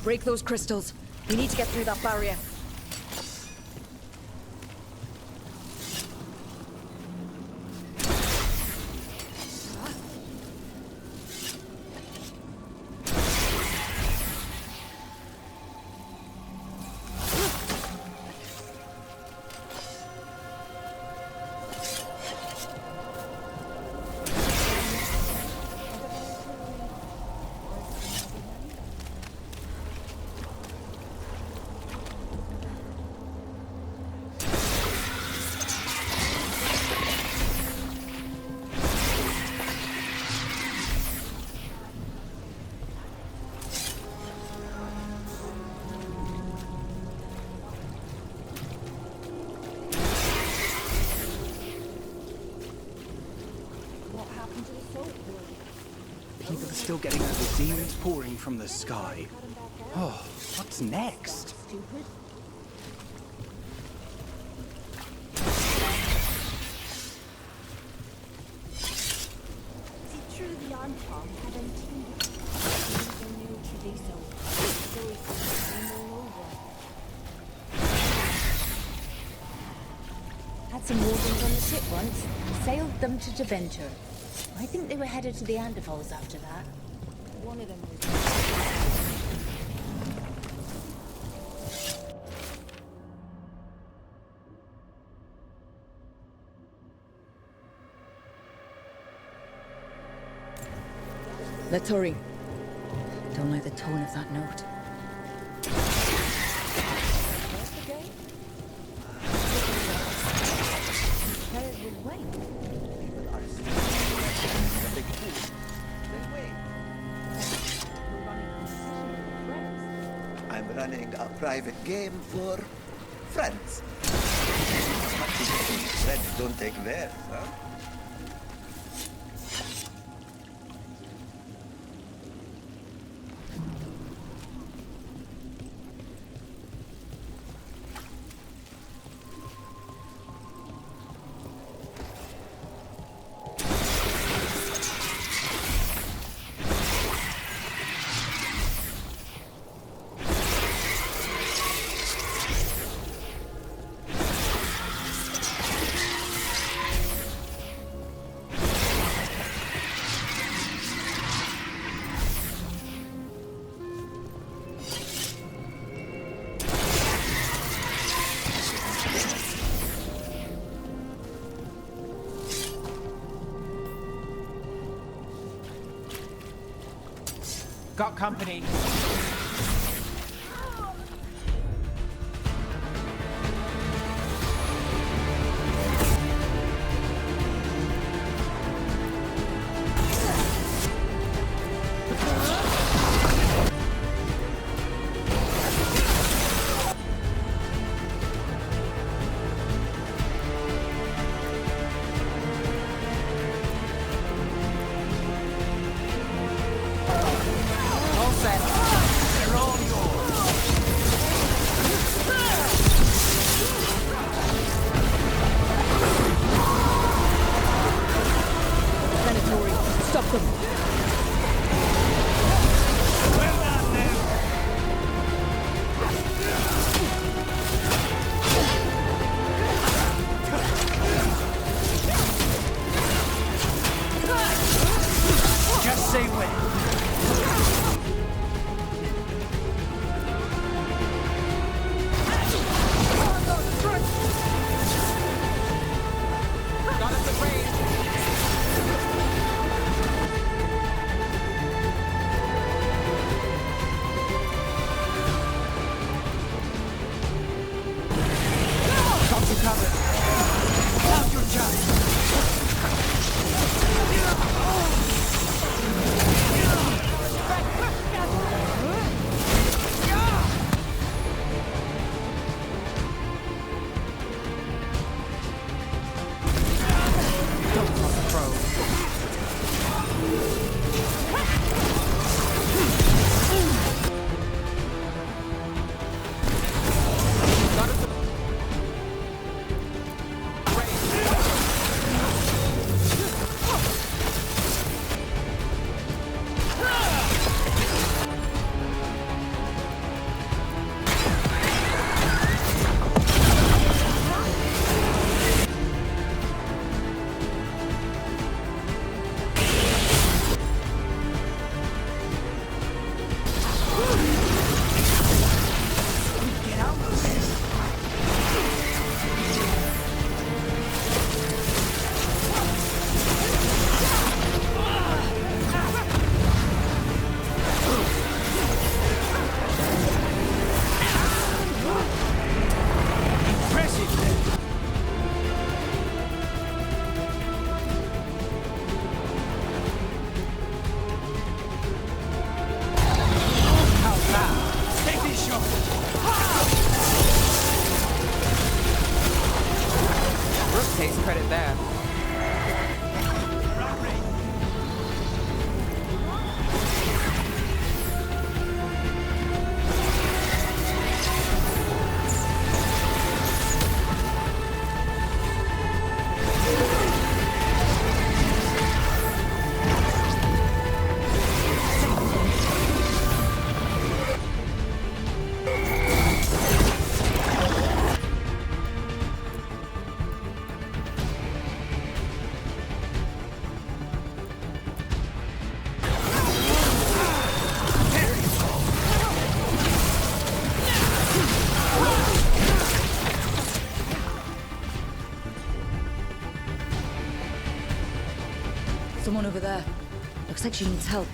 Break those crystals. We need to get through that barrier. People are still getting over demons pouring from the sky. Oh, what's next? Is it true the Anton had intended to new tradition? Had some wardens on the ship once, sailed them to Deventure. I think they were headed to the Anderfalls after that. One of them was... Let's hurry. Don't like the tone of that note. I'm running a private game for friends. Friends don't take theirs, huh? Got company. All set. credit there. Someone over there. Looks like she needs help.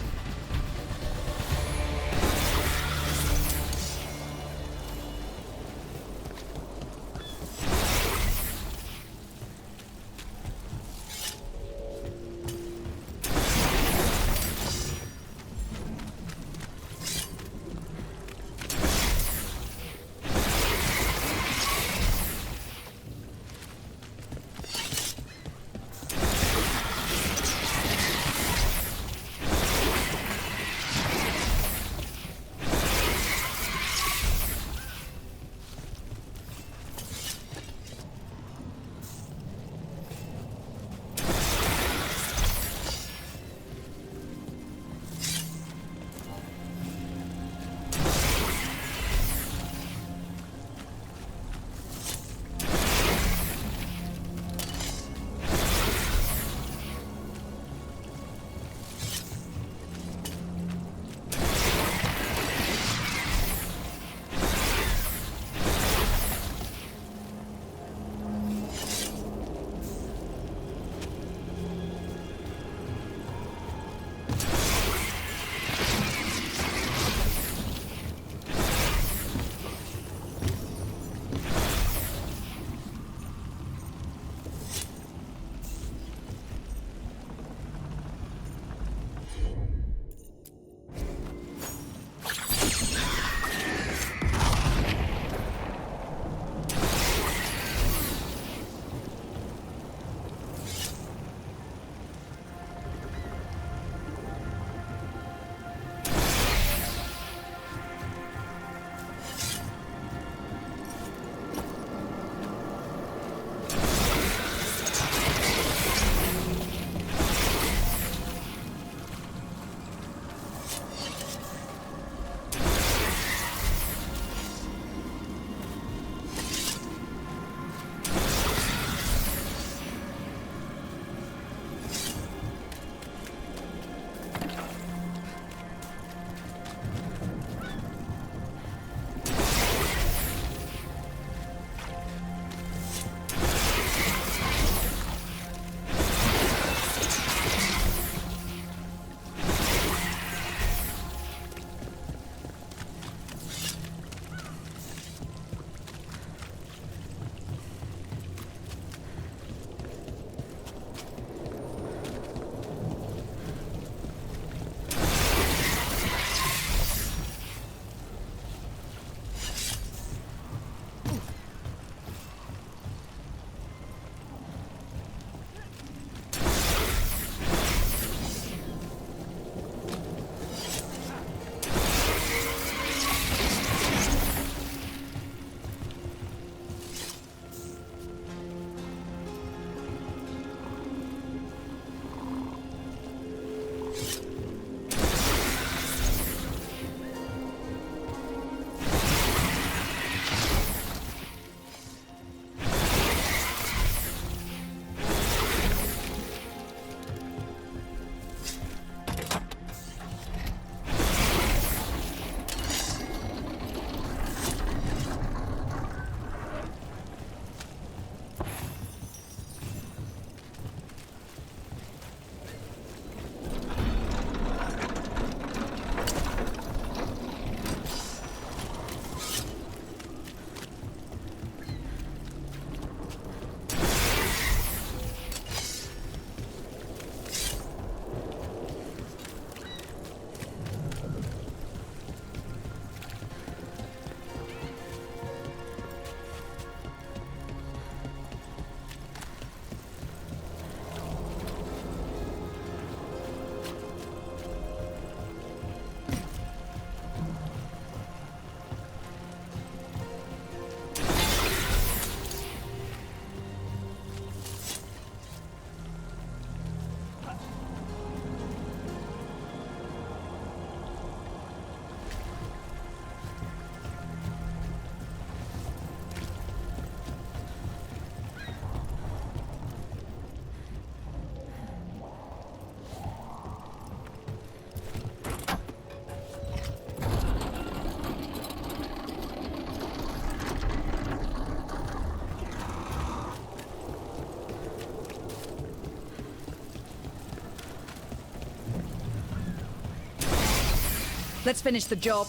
Let's finish the job.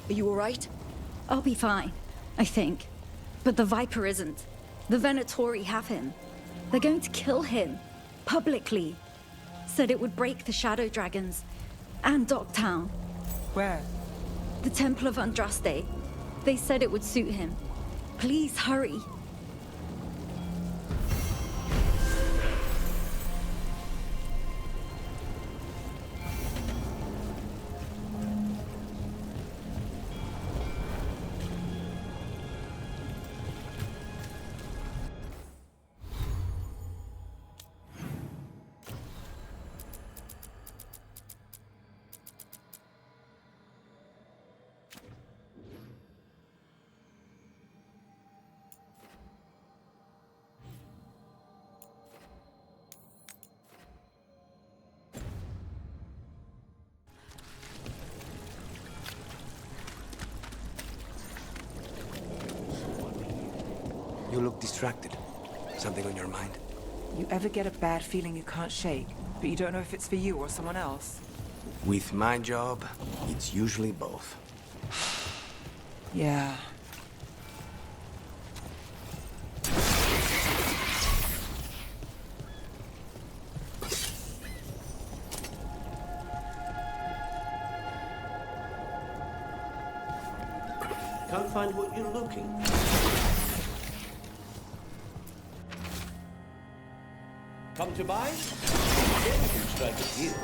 Are you alright? I'll be fine, I think. But the Viper isn't. The Venatori have him. They're going to kill him. Publicly. Said it would break the Shadow Dragons. And Docktown. Where? The Temple of Andraste. They said it would suit him. Please hurry. You look distracted. Something on your mind? You ever get a bad feeling you can't shake, but you don't know if it's for you or someone else? With my job, it's usually both. Yeah. Can't find what you're looking. Come to buy? Then you can strike a deal.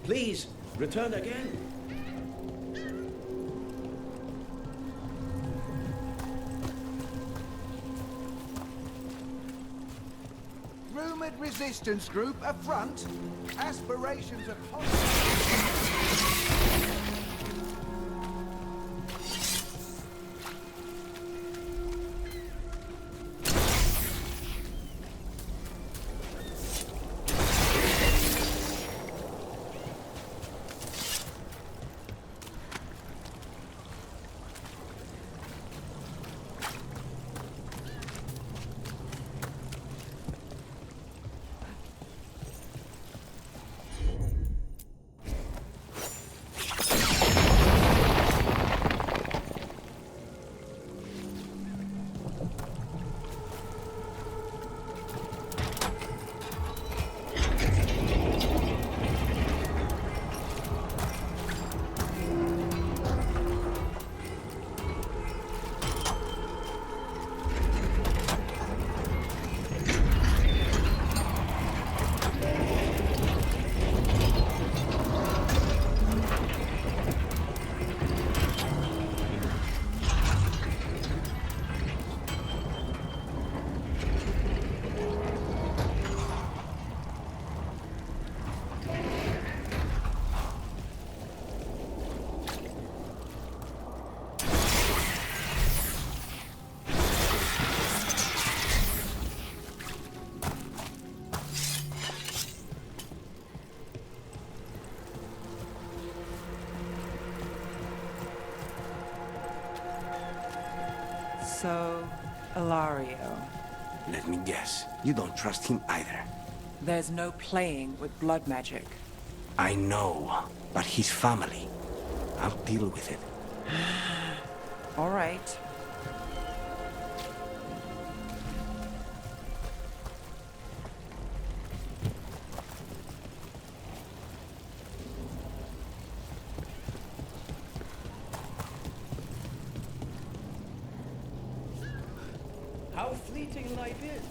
Please, return again. Rumored resistance group affront. Aspirations of hostility. So, Illario. Let me guess. You don't trust him either. There's no playing with blood magic. I know, but his family. I'll deal with it. All right. How fleeting life is.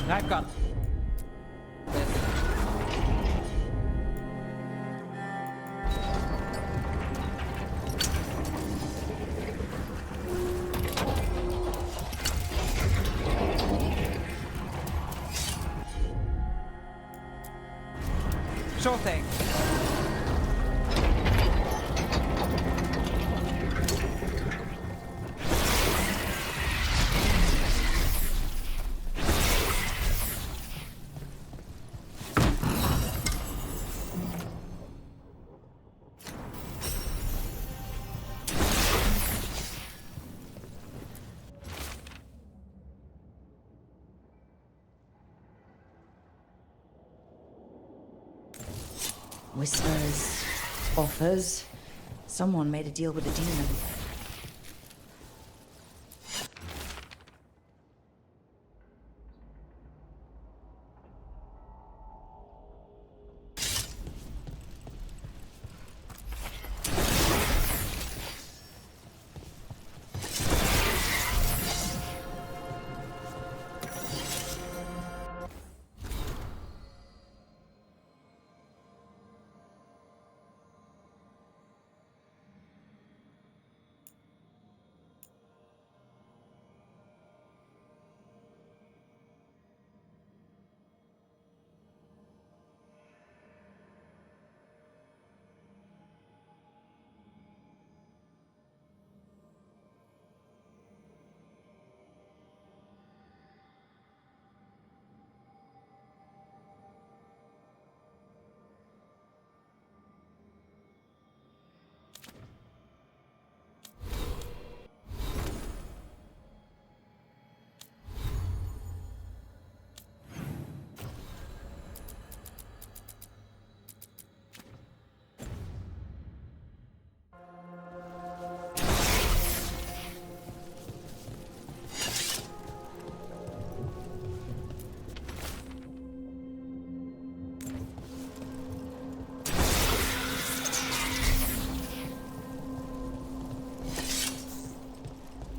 Knife gun. Sure thing. Whispers, offers. Someone made a deal with the demon.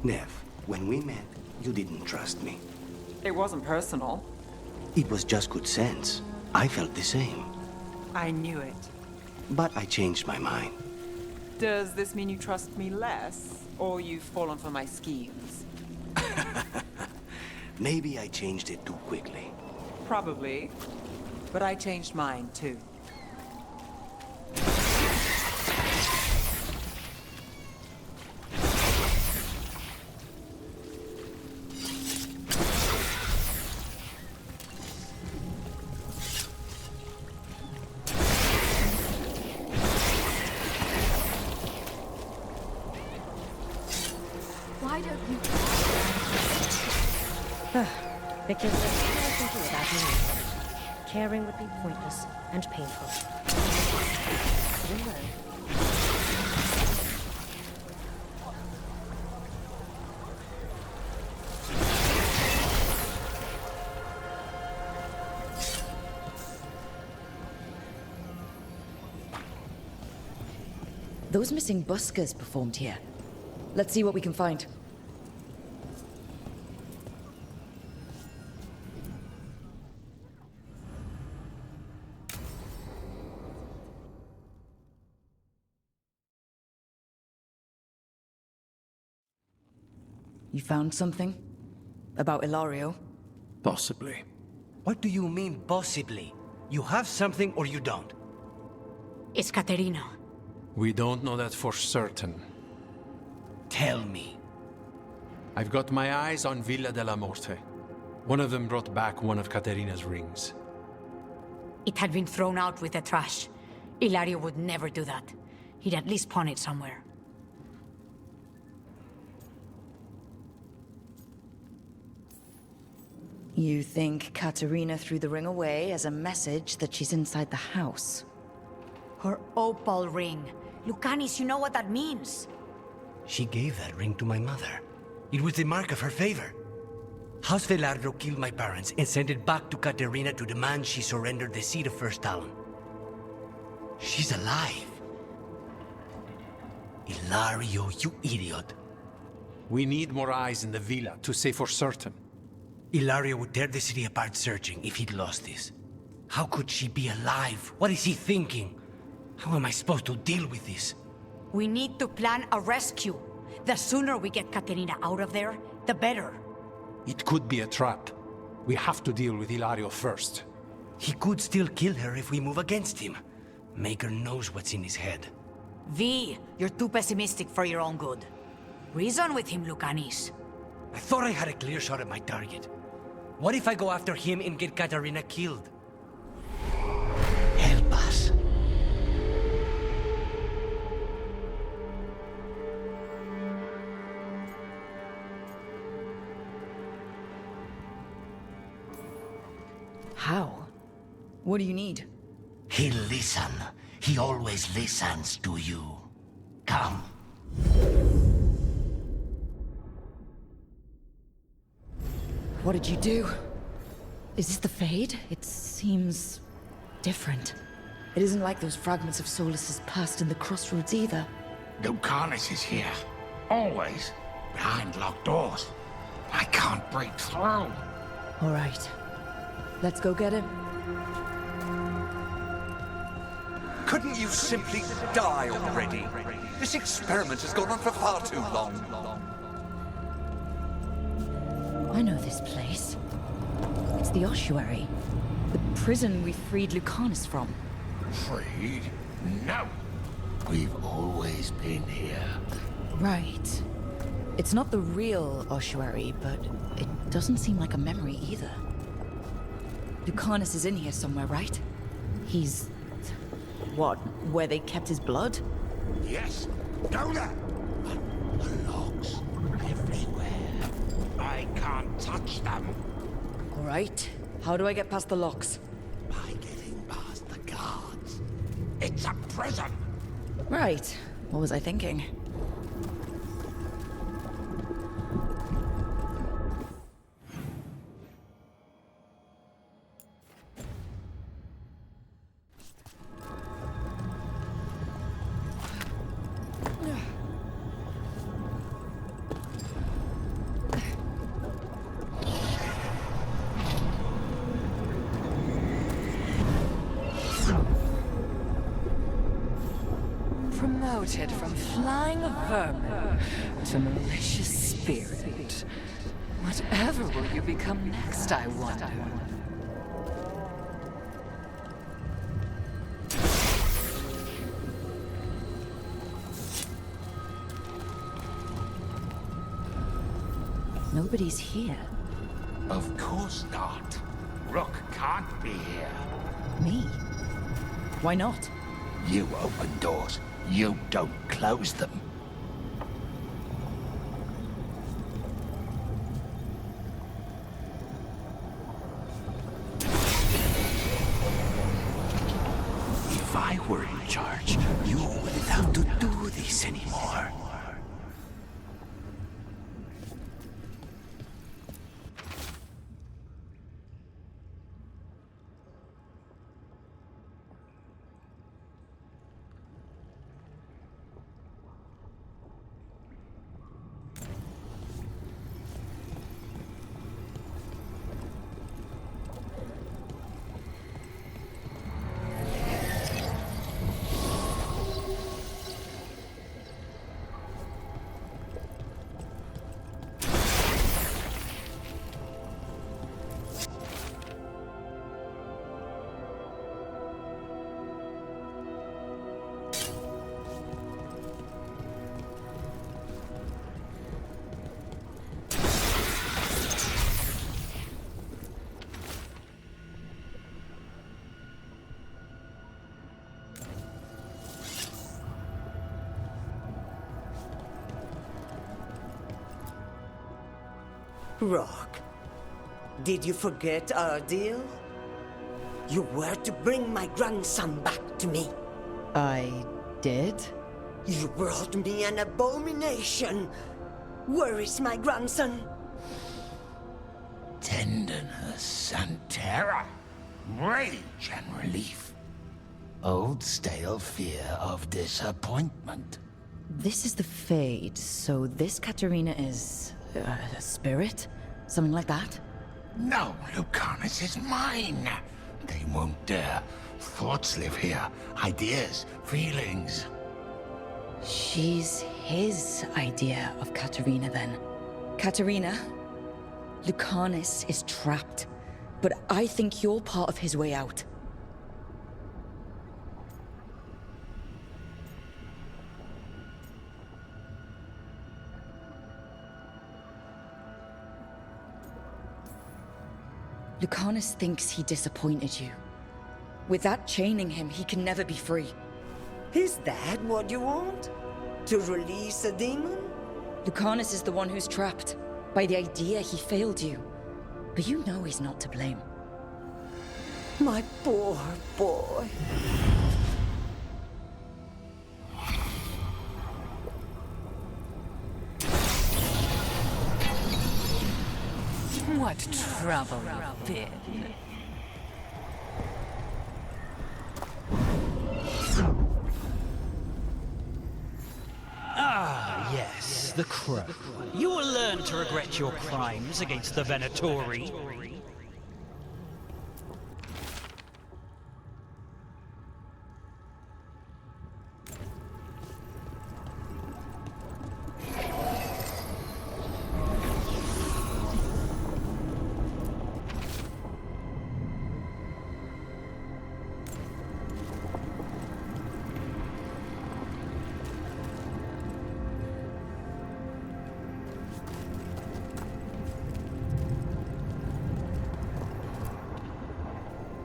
Neve, when we met, you didn't trust me. It wasn't personal. It was just good sense. I felt the same. I knew it. But I changed my mind. Does this mean you trust me less, or you've fallen for my schemes? Maybe I changed it too quickly. Probably. But I changed mine, too. Why don't you... Because there's too much to do without me. Caring would be pointless and painful. You'll learn. Those missing buskers performed here. Let's see what we can find. You found something? About Illario? Possibly. What do you mean, possibly? You have something or you don't? It's Caterina. We don't know that for certain. Tell me. I've got my eyes on Villa della Morte. One of them brought back one of Caterina's rings. It had been thrown out with the trash. Illario would never do that. He'd at least pawn it somewhere. You think Caterina threw the ring away as a message that she's inside the house? Her opal ring. Lucanis, you know what that means. She gave that ring to my mother. It was the mark of her favor. House Veilguard killed my parents and sent it back to Caterina to demand she surrender the seat of First Talon. She's alive. Illario, you idiot. We need more eyes in the villa to say for certain. Illario would tear the city apart searching if he'd lost this. How could she be alive? What is he thinking? How am I supposed to deal with this? We need to plan a rescue. The sooner we get Caterina out of there, the better. It could be a trap. We have to deal with Illario first. He could still kill her if we move against him. Maker knows what's in his head. V, you're too pessimistic for your own good. Reason with him, Lucanis. I thought I had a clear shot at my target. What if I go after him and get Caterina killed? Help us. How? What do you need? He'll listen. He always listens to you. Come. What did you do? Is this the Fade? It seems different. It isn't like those fragments of Solus's past in the crossroads either. Lucanis is here. Always. Behind locked doors. I can't break through. All right. Let's go get him. Couldn't you simply die already? This experiment has gone on for far too long. I know this place. It's the ossuary. The prison we freed Lucanis from. Freed? No. We've always been here. Right. It's not the real ossuary, but it doesn't seem like a memory either. Lucanis is in here somewhere, right? He's... what, where they kept his blood? Yes. Go there. But the locks everywhere. I can't touch them. All right. How do I get past the locks? By getting past the guards. It's a prison. Right. What was I thinking? Promoted from flying vermin to malicious spirit. Whatever will you become next, I wonder? Nobody's here. Of course not. Rook can't be here. Me? Why not? You open doors. You don't close them. Rock, did you forget our deal? You were to bring my grandson back to me. I did? You brought me an abomination. Where is my grandson? Tenderness and terror, rage and relief. Old stale fear of disappointment. This is the Fade, so this Katerina is... a spirit? Something like that? No, Lucanis is mine. They won't dare. Thoughts live here. Ideas, feelings. She's his idea of Katerina, then. Katerina, Lucanis is trapped, but I think you're part of his way out. Lucanis thinks he disappointed you. With that chaining him, he can never be free. Is that what you want? To release a demon? Lucanis is the one who's trapped, by the idea he failed you. But you know he's not to blame. My poor boy. What trouble you've been. Ah, yes, the Crow. You will learn to regret your crimes against the Venatori.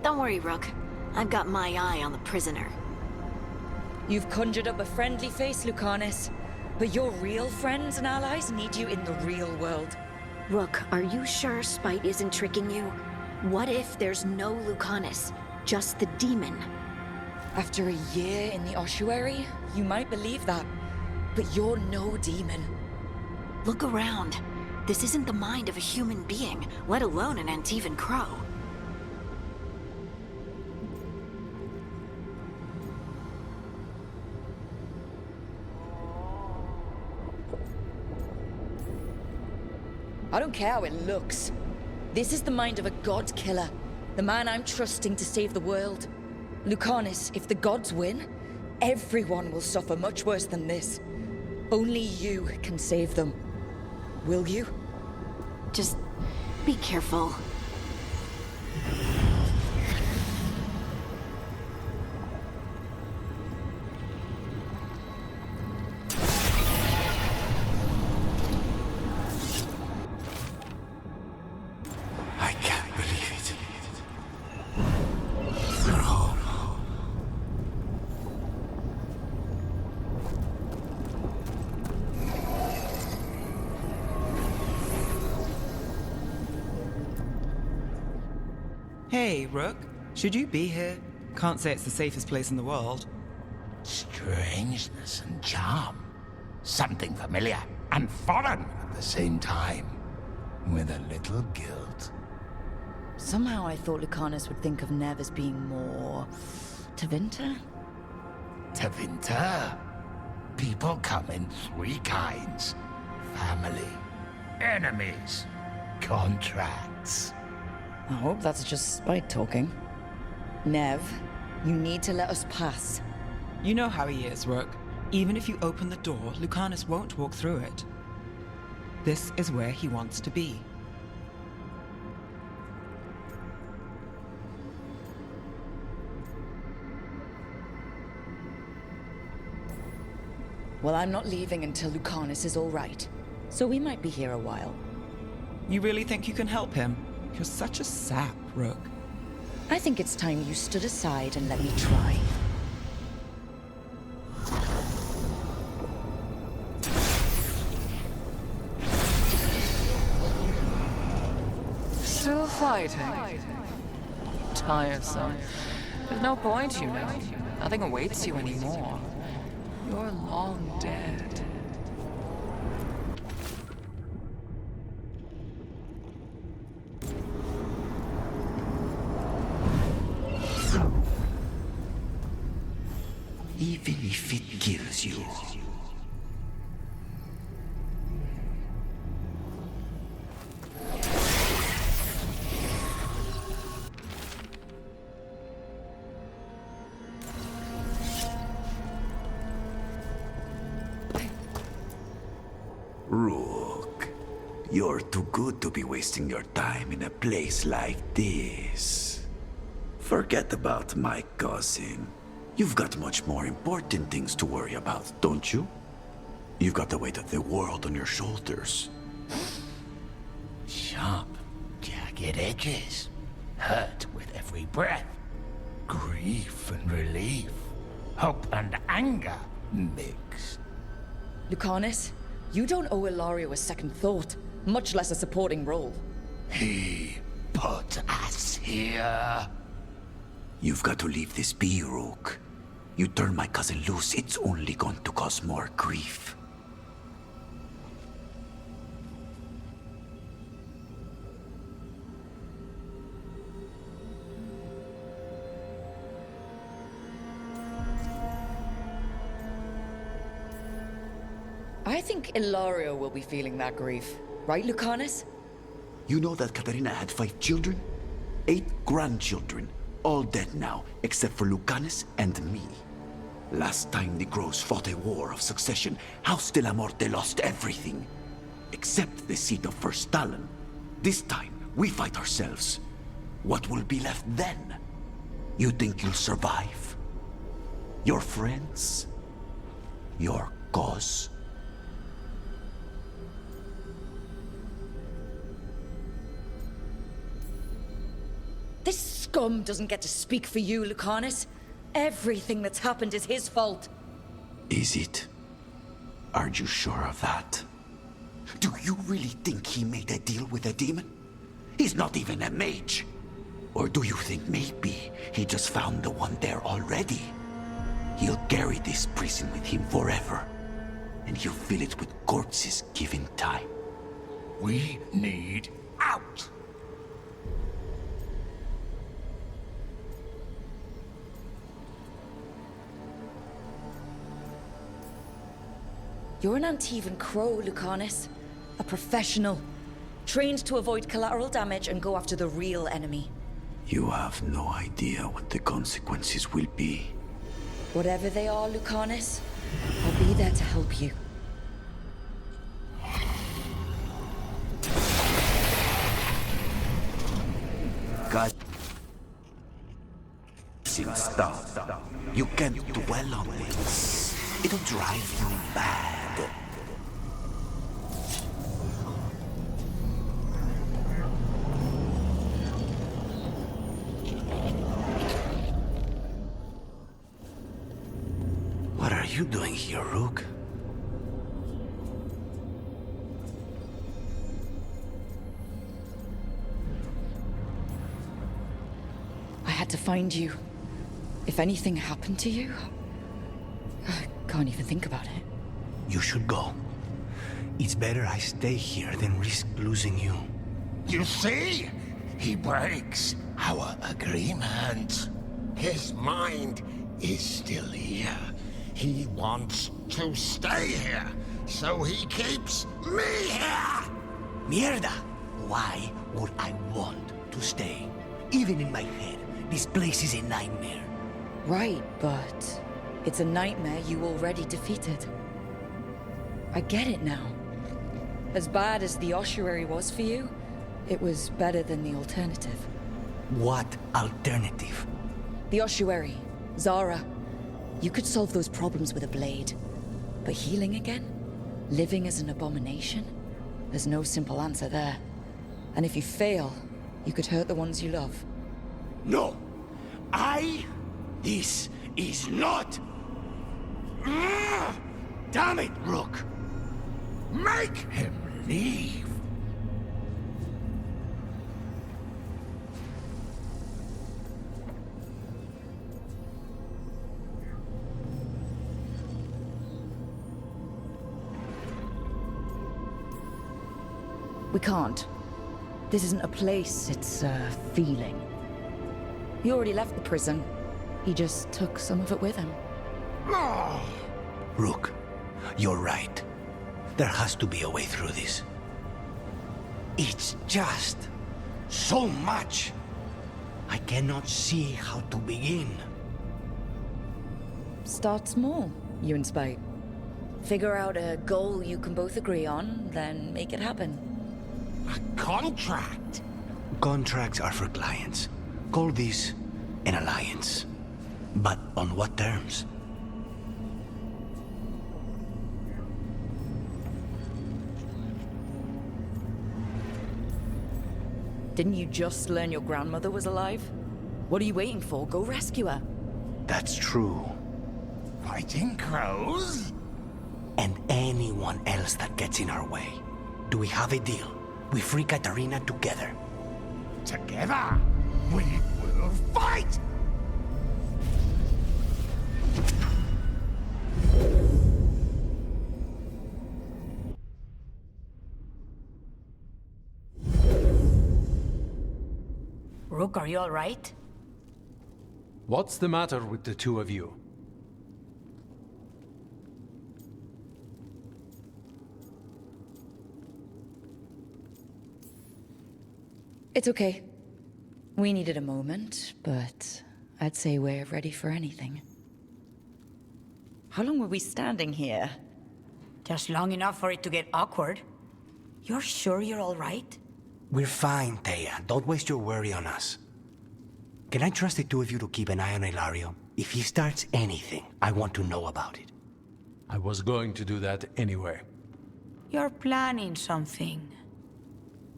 Don't worry, Rook. I've got my eye on the prisoner. You've conjured up a friendly face, Lucanis. But your real friends and allies need you in the real world. Rook, are you sure Spite isn't tricking you? What if there's no Lucanis, just the demon? After a year in the ossuary, you might believe that. But you're no demon. Look around. This isn't the mind of a human being, let alone an Antivan crow. I don't care how it looks. This is the mind of a god killer. The man I'm trusting to save the world. Lucanis, if the gods win, everyone will suffer much worse than this. Only you can save them. Will you? Just be careful. Hey, Rook. Should you be here? Can't say it's the safest place in the world. Strangeness and charm. Something familiar and foreign at the same time. With a little guilt. Somehow I thought Lucanis would think of Neve as being more... Tevinter? Tevinter? People come in three kinds. Family, enemies, contracts. I hope that's just Spite talking. Neve, you need to let us pass. You know how he is, Rook. Even if you open the door, Lucanis won't walk through it. This is where he wants to be. Well, I'm not leaving until Lucanis is all right. So we might be here a while. You really think you can help him? You're such a sap, Rook. I think it's time you stood aside and let me try. fighting. Tiresome. There's no point, you know. Nothing awaits you anymore. You're long dead. Even if it kills you. Rook, you're too good to be wasting your time in a place like this. Forget about my cousin. You've got much more important things to worry about, don't you? You've got the weight of the world on your shoulders. Sharp, jagged edges. Hurt with every breath. Grief and relief. Hope and anger mixed. Lucanis, you don't owe Illario a second thought, much less a supporting role. He put us here. You've got to leave this be, Rook. You turn my cousin loose, it's only going to cause more grief. I think Illario will be feeling that grief. Right, Lucanis? You know that Katarina had 5 children? 8 grandchildren. All dead now, except for Lucanis and me. Last time the Grows fought a war of succession, House de la Morte lost everything. Except the seat of First Talon. This time, we fight ourselves. What will be left then? You think you'll survive? Your friends? Your cause? This scum doesn't get to speak for you, Lucanis. Everything that's happened is his fault. Is it? Are you sure of that? Do you really think he made a deal with a demon? He's not even a mage. Or do you think maybe he just found the one there already? He'll carry this prison with him forever. And he'll fill it with corpses given time. We need out! You're an Antivan crow, Lucanis. A professional. Trained to avoid collateral damage and go after the real enemy. You have no idea what the consequences will be. Whatever they are, Lucanis, I'll be there to help you. God. Stuff. You can't dwell on this. It'll drive you mad. What are you doing here, Rook? I had to find you. If anything happened to you, I can't even think about it. You should go. It's better I stay here than risk losing you. You see? He breaks our agreement. His mind is still here. He wants to stay here, so he keeps me here! Mierda! Why would I want to stay? Even in my head, this place is a nightmare. Right, but it's a nightmare you already defeated. I get it now. As bad as the ossuary was for you, it was better than the alternative. What alternative? The ossuary, Zara. You could solve those problems with a blade. But healing again? Living as an abomination? There's no simple answer there. And if you fail, you could hurt the ones you love. No! This is not... Damn it, Rook! Make him leave! We can't. This isn't a place, it's a feeling. He already left the prison. He just took some of it with him. Rook, you're right. There has to be a way through this. It's just so much. I cannot see how to begin. Start small, you and Spite. Figure out a goal you can both agree on, then make it happen. A contract? Contracts are for clients. Call this an alliance. But on what terms? Didn't you just learn your grandmother was alive? What are you waiting for? Go rescue her. That's true. Fighting crows? And anyone else that gets in our way. Do we have a deal? We free Katarina together. Together? We will fight! Rook, are you all right? What's the matter with the two of you? It's okay. We needed a moment, but I'd say we're ready for anything. How long were we standing here? Just long enough for it to get awkward. You're sure you're all right? We're fine, Thea. Don't waste your worry on us. Can I trust the two of you to keep an eye on Illario? If he starts anything, I want to know about it. I was going to do that anyway. You're planning something.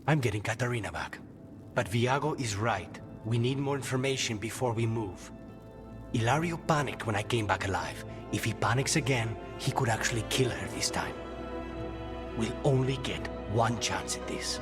I'm getting Katarina back. But Viago is right. We need more information before we move. Illario panicked when I came back alive. If he panics again, he could actually kill her this time. We'll only get one chance at this.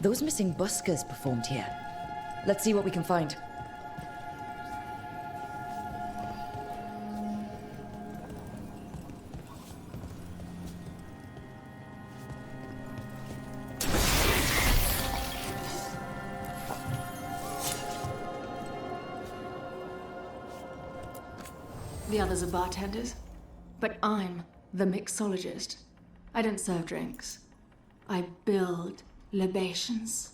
Those missing buskers performed here. Let's see what we can find. The others are bartenders, but I'm the mixologist. I don't serve drinks. I build libations.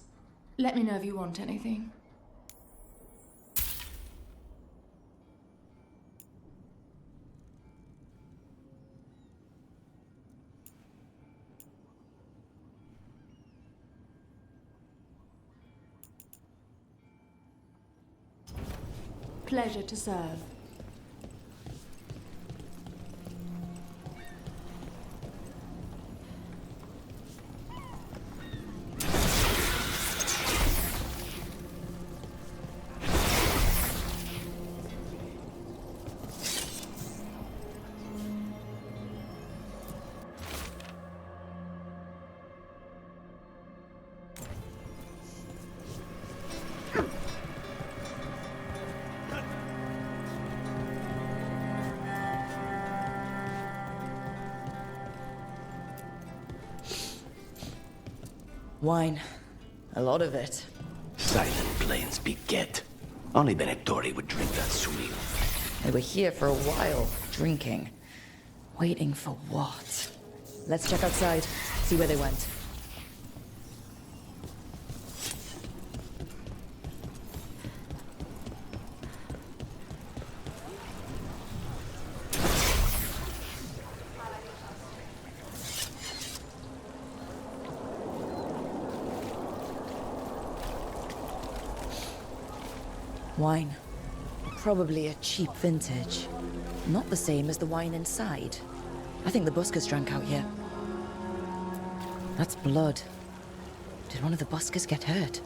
Let me know if you want anything. Pleasure to serve. Wine. A lot of it. Silent plains beget. Only Venatori would drink that swill. They were here for a while, drinking. Waiting for what? Let's check outside, see where they went. Wine. Probably a cheap vintage. Not the same as the wine inside. I think the buskers drank out here. That's blood. Did one of the buskers get hurt?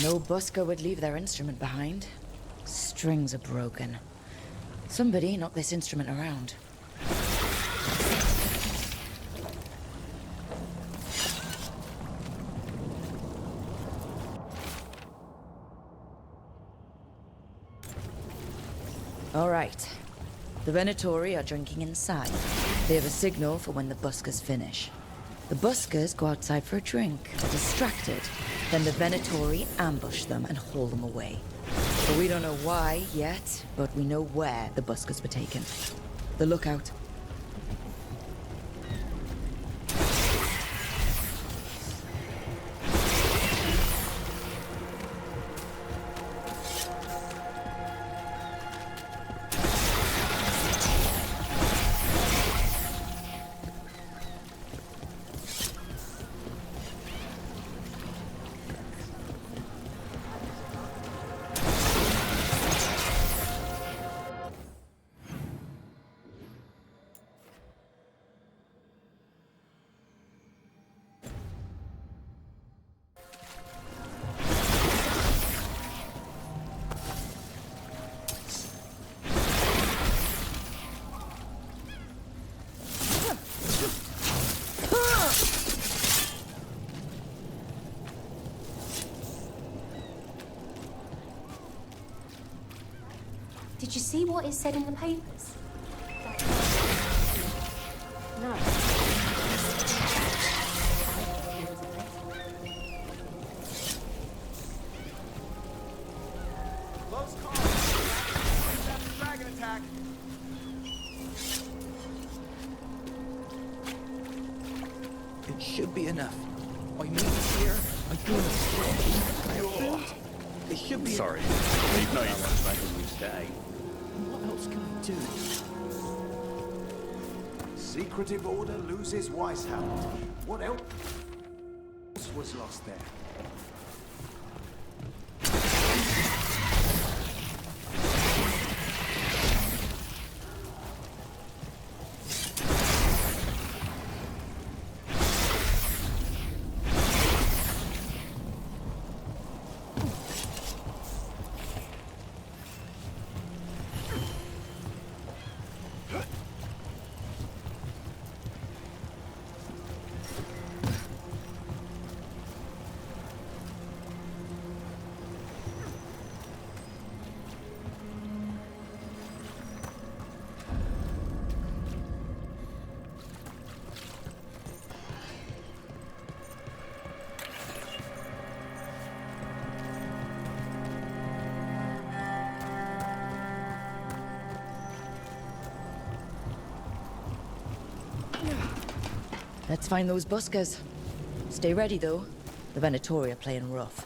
No busker would leave their instrument behind. Strings are broken. Somebody knocked this instrument around. All right. The Venatori are drinking inside. They have a signal for when the buskers finish. The buskers go outside for a drink. They're distracted. Then the Venatori ambush them and haul them away. But we don't know why yet, but we know where the buskers were taken. The lookout. Did you see what it said in the papers? No. Close call. Dragon attack. It should be enough. I mean here. I do. It should be. Sorry. Leave no one's making you stay. What else can we do? Secretive Order loses Weishaupt. What else was lost there? Let's find those buskers. Stay ready, though. The Venatori are playing rough.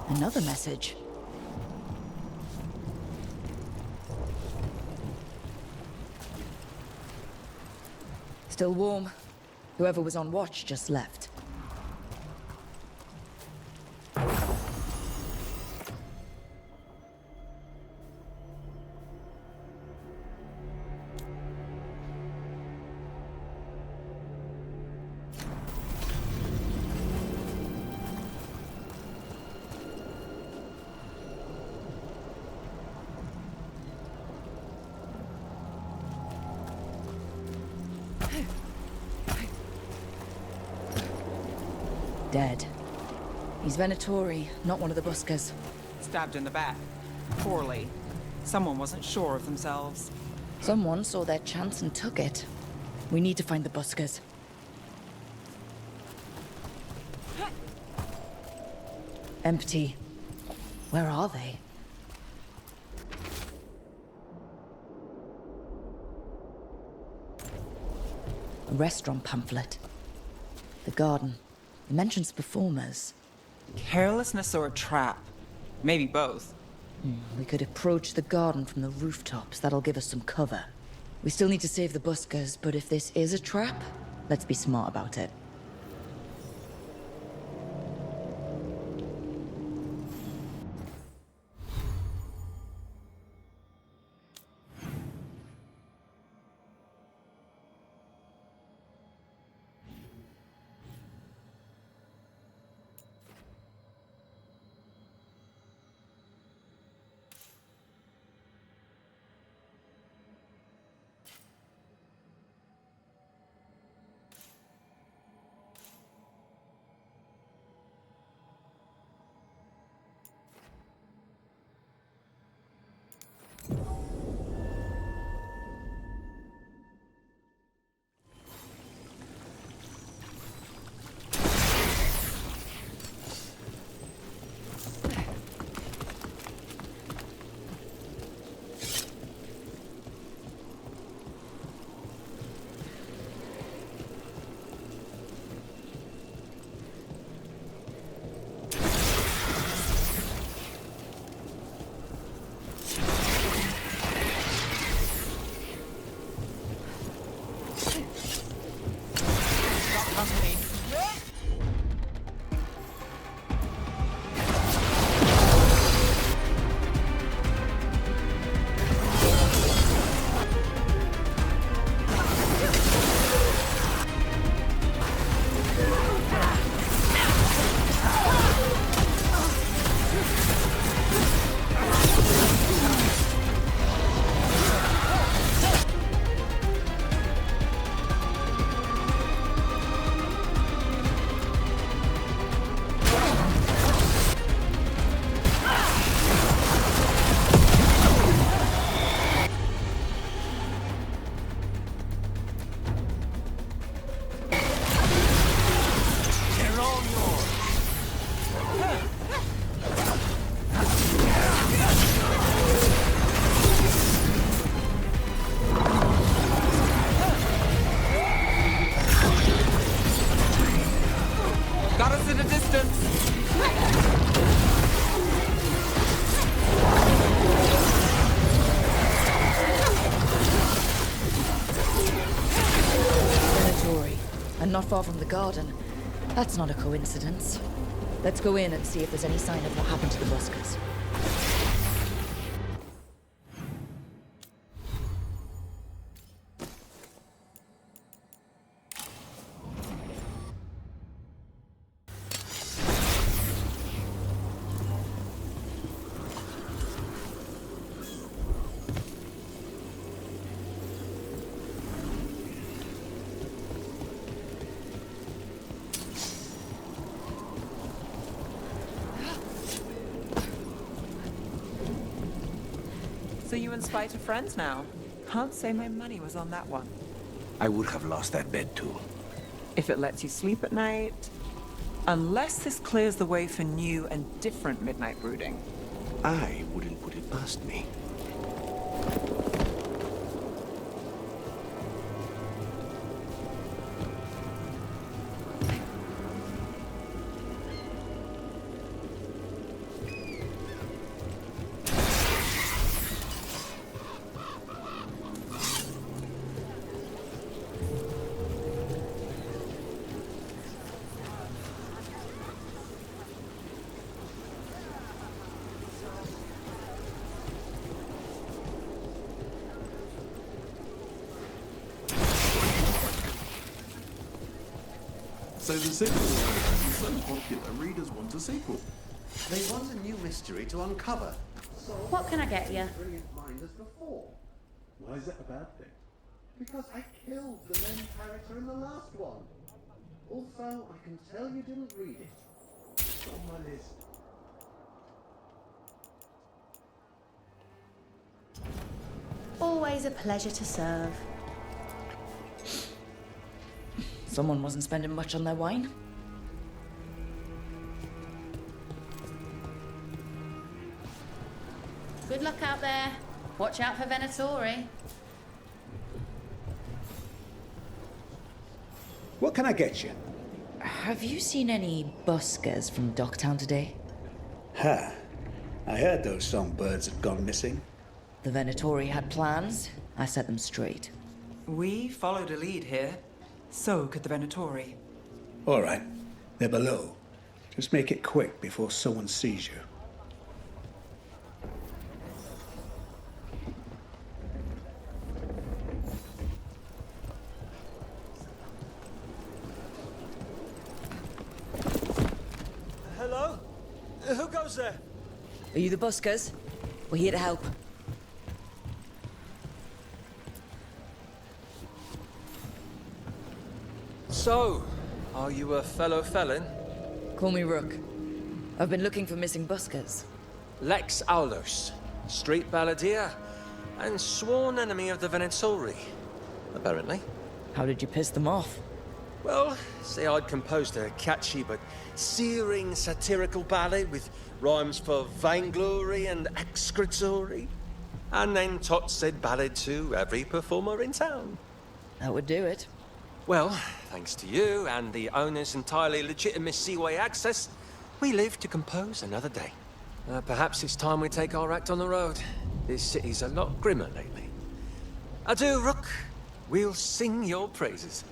Another message. Still warm. Whoever was on watch just left. Dead. He's Venatori, not one of the buskers. Stabbed in the back. Poorly. Someone wasn't sure of themselves. Someone saw their chance and took it. We need to find the buskers. Empty. Where are they? A restaurant pamphlet. The garden. It mentions performers. Carelessness or a trap? Maybe both. We could approach the garden from the rooftops. That'll give us some cover. We still need to save the buskers, but if this is a trap, let's be smart about it. Not far from the garden. That's not a coincidence. Let's go in and see if there's any sign of what happened to the buskers. So you in spite of friends now? Can't say my money was on that one. I would have lost that bed too. If it lets you sleep at night. Unless this clears the way for new and different midnight brooding. I wouldn't put it past me. So the sequel is so popular, readers want a sequel. They want a new mystery to uncover. So What can I get you? brilliant mind as before. Why is that a bad thing? Because I killed the main character in the last one. Also, I can tell you didn't read it. It's on my list. Always a pleasure to serve. Someone wasn't spending much on their wine. Good luck out there. Watch out for Venatori. What can I get you? Have you seen any buskers from Docktown today? Ha! I heard those songbirds had gone missing. The Venatori had plans. I set them straight. We followed a lead here. So could the Venatori. All right. They're below. Just make it quick before someone sees you. Hello? Who goes there? Are you the buskers? We're here to help. So, are you a fellow felon? Call me Rook. I've been looking for missing buskers. Lex Aulos, street balladeer, and sworn enemy of the Venatori, apparently. How did you piss them off? Well, say I'd composed a catchy but searing satirical ballad with rhymes for vainglory and excretory, and then taught said ballad to every performer in town. That would do it. Well, thanks to you and the owner's entirely legitimate seaway access, we live to compose another day. Perhaps it's time we take our act on the road. This city's a lot grimmer lately. Adieu, Rook. We'll sing your praises.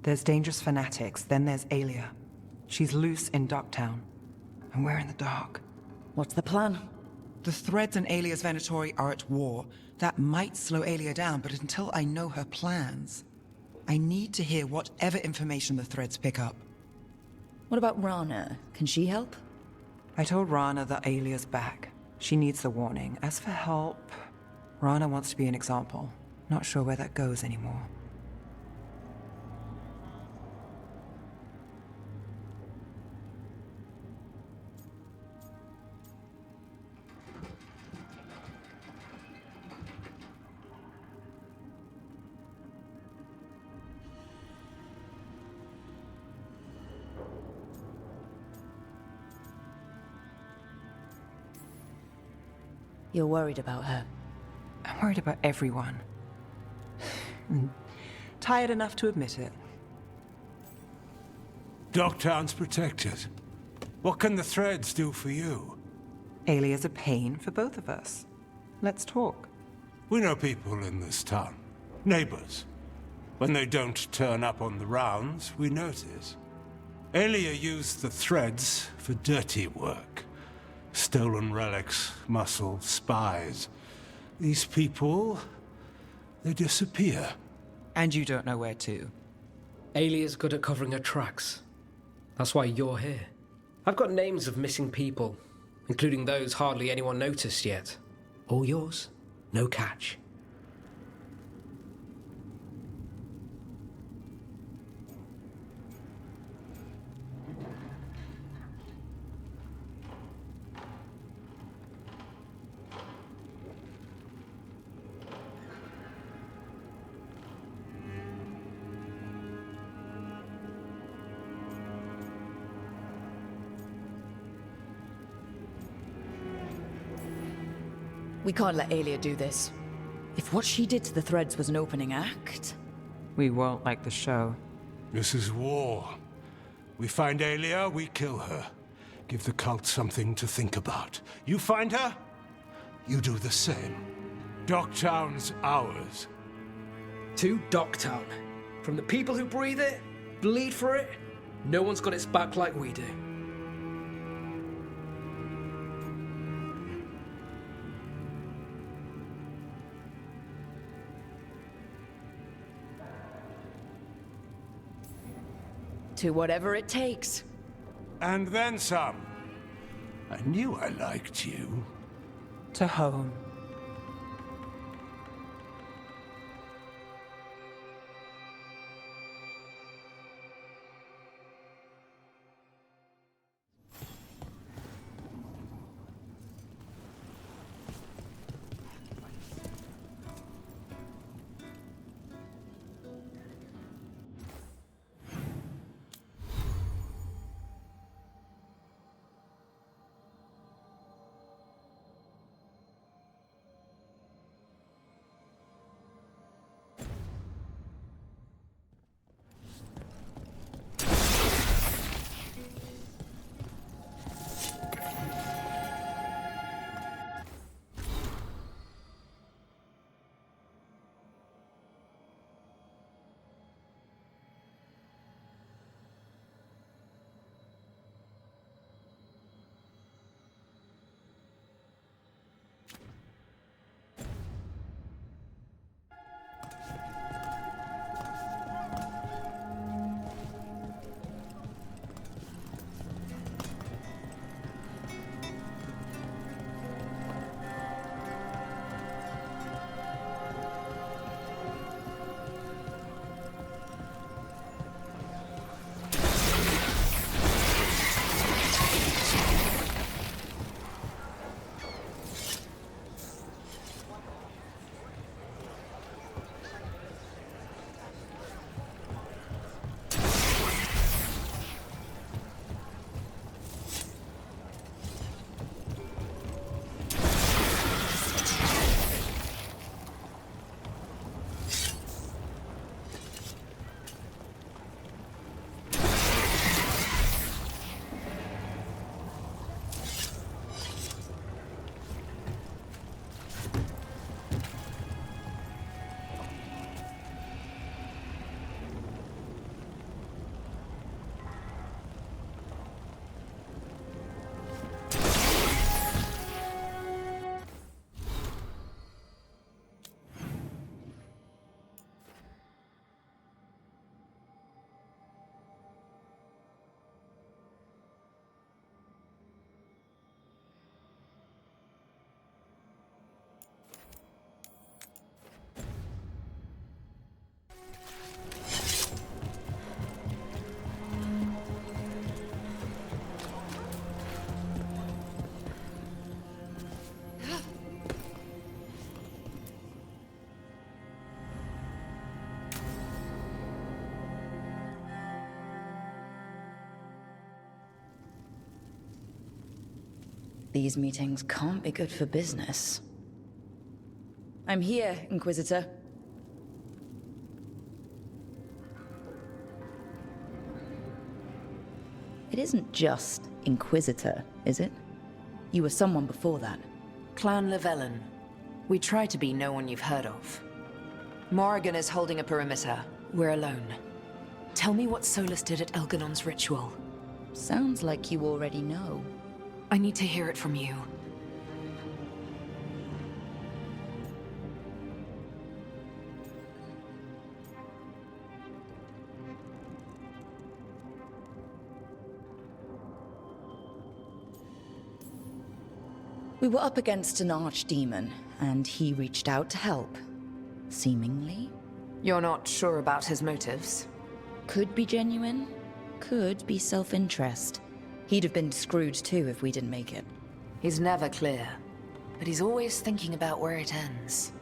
There's dangerous fanatics, then there's Aelia. She's loose in Docktown, and we're in the dark. What's the plan? The Threads and Aelia's Venatori are at war. That might slow Aelia down, but until I know her plans, I need to hear whatever information the Threads pick up. What about Rana? Can she help? I told Rana that Aelia's back. She needs the warning. As for help, Rana wants to be an example. Not sure where that goes anymore. You're worried about her. I'm worried about everyone. Tired enough to admit it. Docktown's protected. What can the Threads do for you? Aelia's a pain for both of us. Let's talk. We know people in this town. Neighbors. When they don't turn up on the rounds, we notice. Aelia used the Threads for dirty work. Stolen relics, muscle, spies. These people, they disappear. And you don't know where to. Aelia's good at covering her tracks. That's why you're here. I've got names of missing people, including those hardly anyone noticed yet. All yours, no catch. We can't let Aelia do this. If what she did to the Threads was an opening act... We won't like the show. This is war. We find Aelia, we kill her. Give the cult something to think about. You find her, you do the same. Docktown's ours. To Docktown. From the people who breathe it, bleed for it, no one's got its back like we do. To whatever it takes. And then some. I knew I liked you. To home. These meetings can't be good for business. I'm here, Inquisitor. It isn't just Inquisitor, is it? You were someone before that. Clan Llewellyn. We try to be no one you've heard of. Morrigan is holding a perimeter. We're alone. Tell me what Solus did at Elganon's ritual. Sounds like you already know. I need to hear it from you. We were up against an archdemon, and he reached out to help. Seemingly. You're not sure about his motives? Could be genuine, could be self-interest. He'd have been screwed too if we didn't make it. He's never clear, but he's always thinking about where it ends.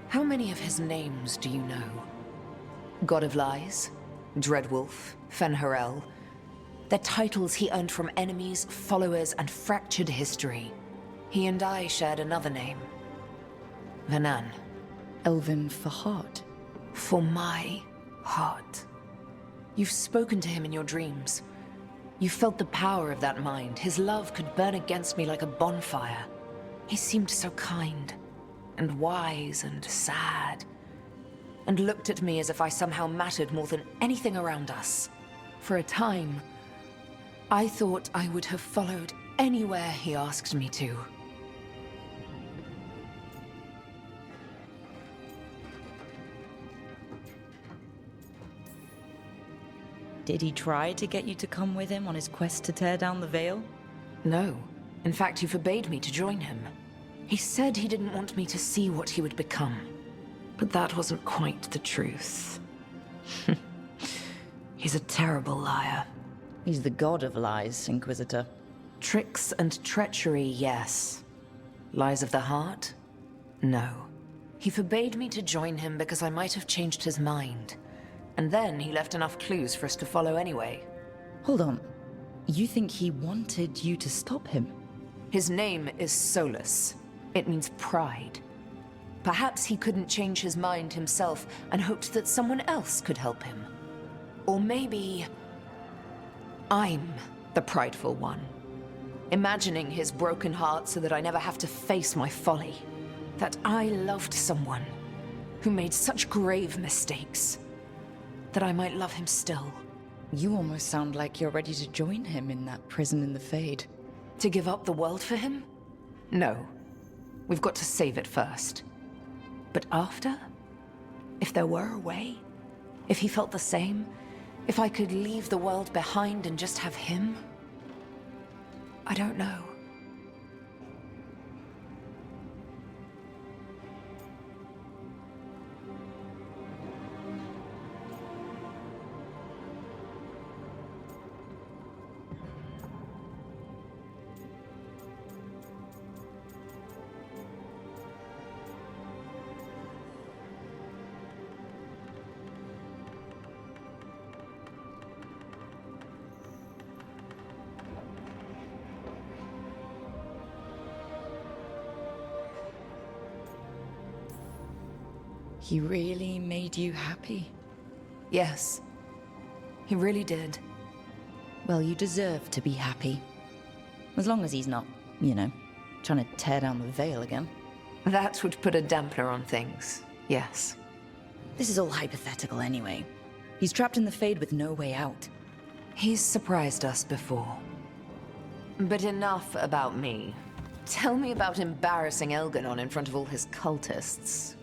How many of his names do you know? God of Lies, Dreadwolf, Fen'Harel. They're titles he earned from enemies, followers, and fractured history. He and I shared another name. Vanan. Elven for heart. For my heart. You've spoken to him in your dreams. You felt the power of that mind. His love could burn against me like a bonfire. He seemed so kind, and wise, and sad, and looked at me as if I somehow mattered more than anything around us. For a time, I thought I would have followed anywhere he asked me to. Did he try to get you to come with him on his quest to tear down the Veil? No. In fact, he forbade me to join him. He said he didn't want me to see what he would become. But that wasn't quite the truth. He's a terrible liar. He's the god of lies, Inquisitor. Tricks and treachery, yes. Lies of the heart? No. He forbade me to join him because I might have changed his mind. And then he left enough clues for us to follow anyway. Hold on. You think he wanted you to stop him? His name is Solus. It means pride. Perhaps he couldn't change his mind himself and hoped that someone else could help him. Or maybe I'm the prideful one. Imagining his broken heart so that I never have to face my folly. That I loved someone who made such grave mistakes. That I might love him still. You almost sound like you're ready to join him in that prison in the Fade. To give up the world for him? No. We've got to save it first. But after? If there were a way? If he felt the same? If I could leave the world behind and just have him? I don't know. He really made you happy? Yes. He really did. Well, you deserve to be happy. As long as he's not, you know, trying to tear down the Veil again. That would put a dampener on things, yes. This is all hypothetical anyway. He's trapped in the Fade with no way out. He's surprised us before. But enough about me. Tell me about embarrassing Elganon in front of all his cultists.